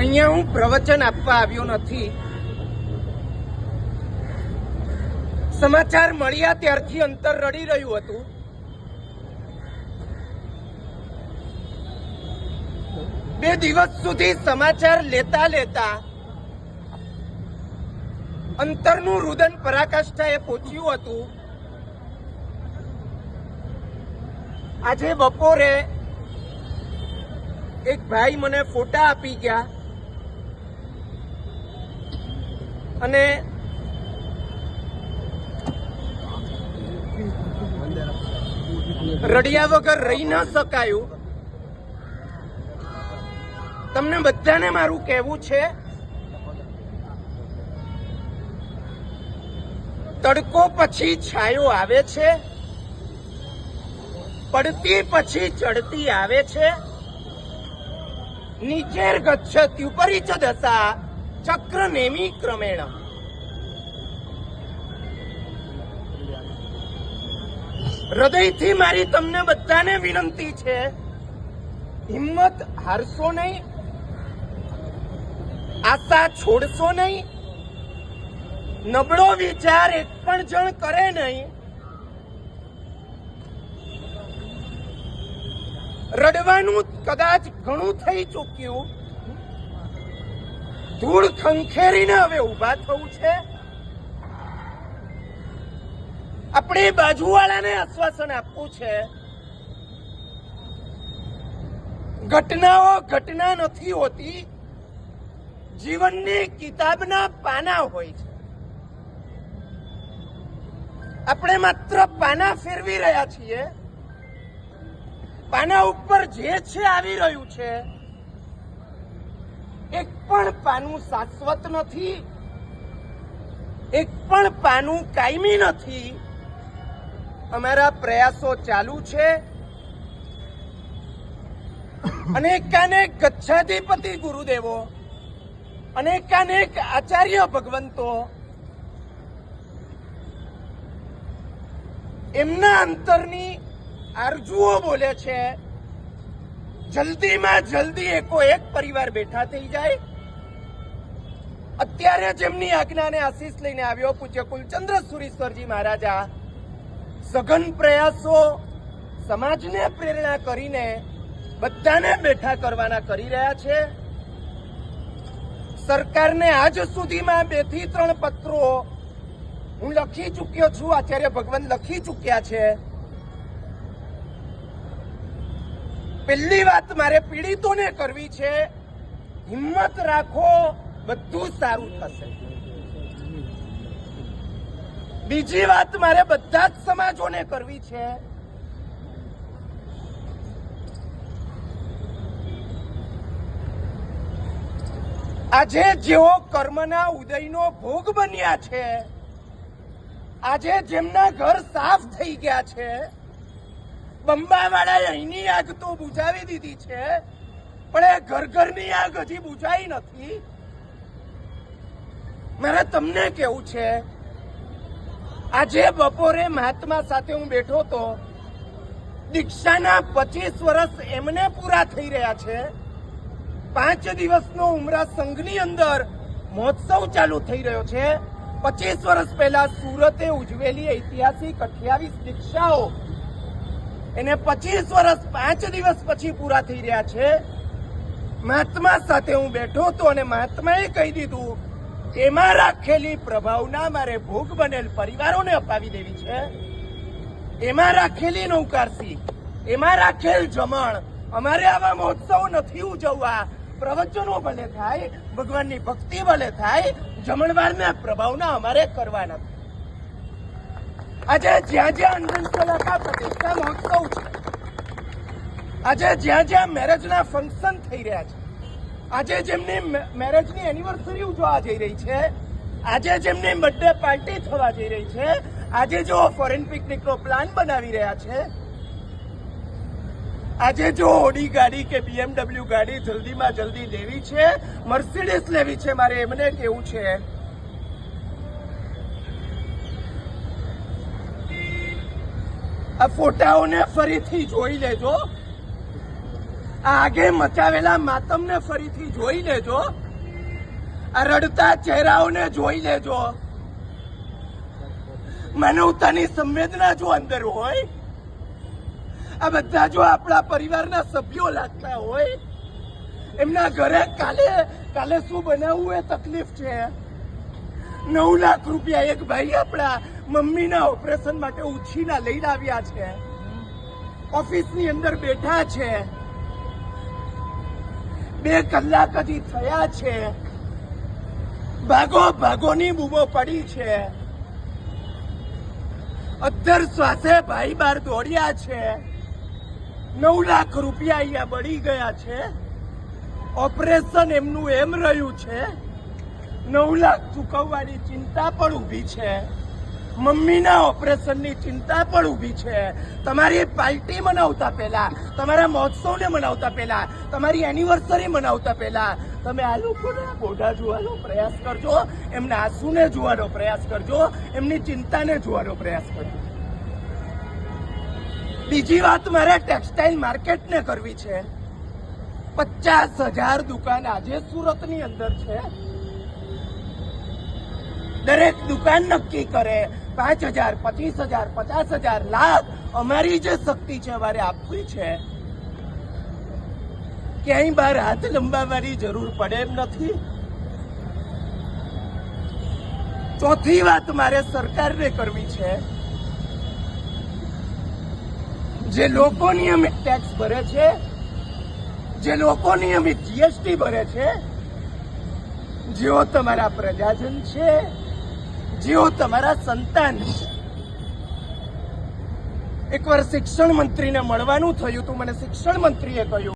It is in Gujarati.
અહીંયા હું પ્રવચન આપવા આવ્યો નથી. સમાચાર મળ્યા ત્યારથી અંતર રડી રહ્યું હતું. બે દિવસ સુધી સમાચાર લેતા લેતા અંતરનું રુદન પરાકાષ્ઠાએ પહોંચ્યું હતું. આજે બપોરે એક ભાઈ મને ફોટા આપી ગયા અને રડ્યા વગર રહી ન શકાયું. તમને બધાને મારું કહેવું છે, તડકો પછી છાયો આવે છે, પડતી પછી ચડતી આવે છે. નીચેર ગચ્છત્યુપરી ચ દશા ચક્ર નેમી ક્રમેણ. હૃદયથી મારી તમને બધાને વિનંતી છે, હિંમત હારશો નહીં, આશા છોડશો નહીં, નબળો વિચાર એક પણ જણ કરે નહીં. રડવાનું કદાચ ઘણું થઈ ચૂક્યું, ધૂળ ખંખેરીને હવે ઉભા થવું છે. આપણી બાજુવાળાને આશ્વાસન આપવું છે, ઘટનાઓ ઘટના નથી હોતી, જીવનની કિતાબના પાના હોય છે. આપણે માત્ર પાના ફેરવી રહ્યા છીએ. પાના ઉપર જે છે આવી રહ્યું છે, એક પણ પાનું શાશ્વત નથી, એક પણ પાનું કાયમી નથી. અમારા પ્રયાસો ચાલુ છે. અનેકાનેક ગચ્છાધિપતિ ગુરુદેવો, અનેકાનેક આચાર્ય ભગવંતો એમના અંતરની આરજુઓ બોલે છે, જલ્દીમાં જલ્દી એકો એક પરિવાર બેઠા થઈ જાય. અત્યારે જેમની આજ્ઞાને આશીષ લઈને આવ્યો પૂજ્ય કુલચંદ્ર સુરીશ્વરજી મહારાજા સઘન પ્રયાસો સમાજને પ્રેરણા કરીને બધાને બેઠા કરવાના કરી રહ્યા છે. સરકારને આજ સુધીમાં 2 થી 3 પત્રો હું લખી ચૂક્યો છું, આચાર્ય ભગવાન લખી ચૂક્યા છે. પહેલી વાત મારે પીડિતોને કરવી છે, હિંમત રાખો, બધું સારું થશે. બીજી વાત મારે બધા જ સમાજોને કરવી છે, આજે જેઓ કર્મના ઉદયનો ભોગ બન્યા છે, આજે જેમના ઘર સાફ થઈ ગયા છે, બંબાવાળાએ અહીંની આગ તો બુઝાવી દીધી છે, પણ એ ઘરની આગ હજી બુઝાઈ નથી. મારે તમને કેવું છે, આજે બપોરે મહાત્મા સાથે હું બેઠો તો, દીક્ષાના 25 વર્ષ એમને પૂરા થઈ રહ્યા છે. 5 દિવસનો ઉમરા સંઘની અંદર મહોત્સવ ચાલુ થઈ રહ્યો છે. 25 વર્ષ પહેલા સુરતે ઉજવેલી ઐતિહાસિક 28 દીક્ષાઓ એને 25 વર્ષ 5 દિવસ પછી પૂરા થઈ રહ્યા છે. મહાત્મા સાથે હું બેઠો હતો અને મહાત્માએ કહી દીધું, એમાં રાખેલી પ્રભાવના મારે ભોગ બનેલ પરિવારોને અપાવી દેવી છે. એમાં રાખેલી નૌકારસી, એમાં રાખેલ જમણ, અમારે આવા મહોત્સવ નથી ઉજવવા. પ્રવચનો ભલે થાય, ભગવાનની ભક્તિ ભલે થાય, જમણવારના પ્રભાવના અમારે કરવા નથી. આજે જ્યાં જ્યાં અંજન કલાકા પ્રતિષ્ઠા મહોત્સવ છે, આજે જ્યાં જ્યાં મેરેજના ફંક્શન થઈ રહ્યા છે, આજે જેમની મેરેજની એનિવર્સરી ઉજવવા જઈ રહી છે, આજે જેમની બર્થડે પાર્ટી થવા જઈ રહી છે, આજે જો ફોરેન પિકનિકનો પ્લાન બનાવી રહ્યા છે, આજે જો ઓડી ગાડી કે BMW ગાડી જલ્દીમાં જલ્દી લેવી છે, મર્સિડીઝ લેવી છે, મારે એમને કેવું છે, આ ફોટાઓને ફરીથી જોઈ લેજો. આગે મચાવેલા માતમને ફરીથી જોઈ લેજો, આ રડતા ચહેરાઓને જોઈ લેજો. માનવતાની સંવેદના જો અંદર હોય, આ બધા જો આપણા પરિવારના સભ્યો લાગતા હોય, એમના ઘરે કાલે શું બનાવવું એ તકલીફ છે. 9 લાખ રૂપિયા એક ભાઈ આપણા મમ્મીના ઓપરેશન માટે ઉછીના લઈને આવ્યા છે. ઓફિસની અંદર બેઠા છે, 2 કલાક હજી થયા છે, ભાગોની બૂમો પડી છે. 18 શ્વાસે ભાઈ બહાર દોડ્યા છે. 9 લાખ રૂપિયા અહીંયા બળી ગયા છે. ઓપરેશન એમનું એમ રહ્યું છે. 9 લાખ ચૂકવવાની ચિંતા પણ ઊભી છે. મમ્મીના ઓપરેશનની ચિંતા પણ ઊભી છે. તમારી પાર્ટી મનાવતા પહેલા, તમારા મહોત્સવને મનાવતા પહેલા, તમારી એનિવર્સરી મનાવતા પહેલા તમે આ લોકોના મોઢા જોવાનો પ્રયાસ કરજો, એમના આંસુને જોવાનો પ્રયાસ કરજો, એમની ચિંતાને જોવાનો પ્રયાસ કરજો. બીજી વાત મારે ટેક્સટાઇલ માર્કેટને કરવી છે. 50,000 દુકાન આજે સુરતની અંદર છે. દરેક દુકાન નક્કી કરે 5,000, 25,000, 50,000, લાખ. અમારી જે શક્તિ છે અમારે આપવી છે. ક્યાંય બહાર હાથ લંબાવવાની જરૂર પડે એમ નથી. ચોથી વાત મારે સરકારને કરવી છે. જે લોકો નિયમિત ટેક્સ ભરે છે, જે લોકો નિયમિત જીએસટી ભરે છે, જેઓ તમારા પ્રજાજન છે, જેઓ તમારા સંતાન છે. એકવાર શિક્ષણ મંત્રીને મળવાનું થયું હતું. મને શિક્ષણ મંત્રીએ કહ્યું